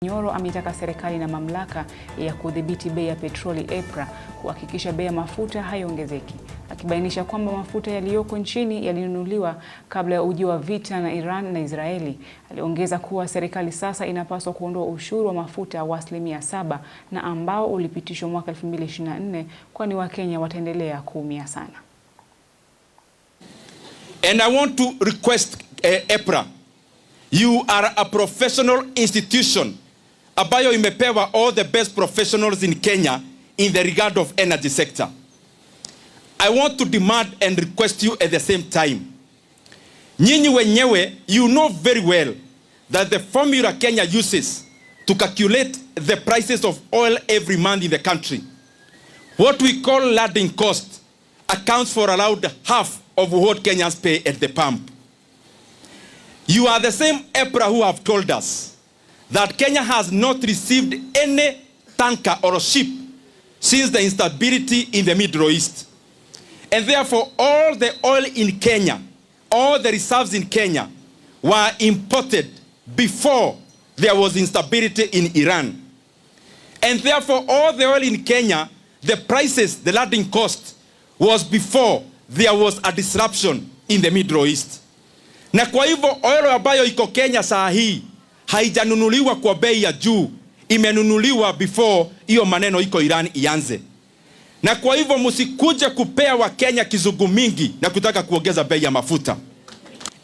Nyoro ametaka serikali na mamlaka ya kudhibiti bei ya petroli EPRA kuhakikisha bei ya mafuta haiongezeki, akibainisha kwamba mafuta yaliyoko nchini yalinunuliwa kabla ya ujio wa vita na Iran na Israeli. Aliongeza kuwa serikali sasa inapaswa kuondoa ushuru wa mafuta wa 7% na ambao ulipitishwa mwaka 2024, kwani Wakenya wataendelea kuumia sana. And I want to request EPRA, you are a professional institution ambayo imepewa all the best professionals in Kenya in the regard of energy sector. I want to demand and request you at the same time. Nyinyi wenyewe, you know very well that the formula Kenya uses to calculate the prices of oil every month in the country, what we call landing cost, accounts for around half of what Kenyans pay at the pump. You are the same EPRA who have told us that Kenya has not received any tanker or ship since the instability in the Middle East. And therefore, all the oil in Kenya, all the reserves in Kenya were imported before there was instability in Iran. And therefore, all the oil in Kenya, the prices, the landing cost, was before there was a disruption in the Middle East. Na kwa hivyo oil ambayo iko Kenya saa hii haijanunuliwa kwa bei ya juu, imenunuliwa before hiyo maneno iko Iran ianze. Na kwa hivyo msikuje kupea wa Kenya kizugu mingi na kutaka kuongeza bei ya mafuta.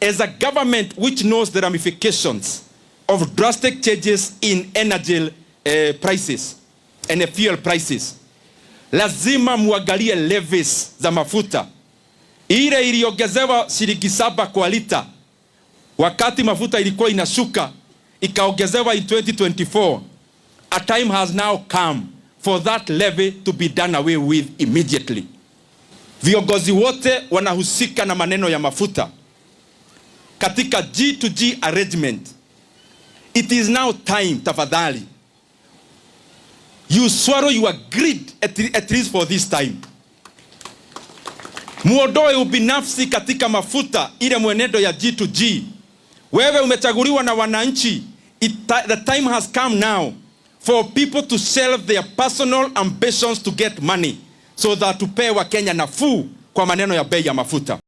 As a government which knows the ramifications of drastic changes in energy prices and fuel prices, lazima muangalie levies za mafuta. Ile iliongezewa shilingi 7 kwa lita wakati mafuta ilikuwa inashuka, ikaongezewa in 2024. A time has now come for that levy to be done away with immediately. Viongozi wote wanahusika na maneno ya mafuta katika G2G arrangement. It is now time, tafadhali, you swallow your greed at least for this time. Muondoe ubinafsi katika mafuta, ile mwenendo ya G2G. Wewe umechaguliwa na wananchi. The time has come now for people to shelve their personal ambitions to get money so that tupewe Wakenya nafuu kwa maneno ya bei ya mafuta.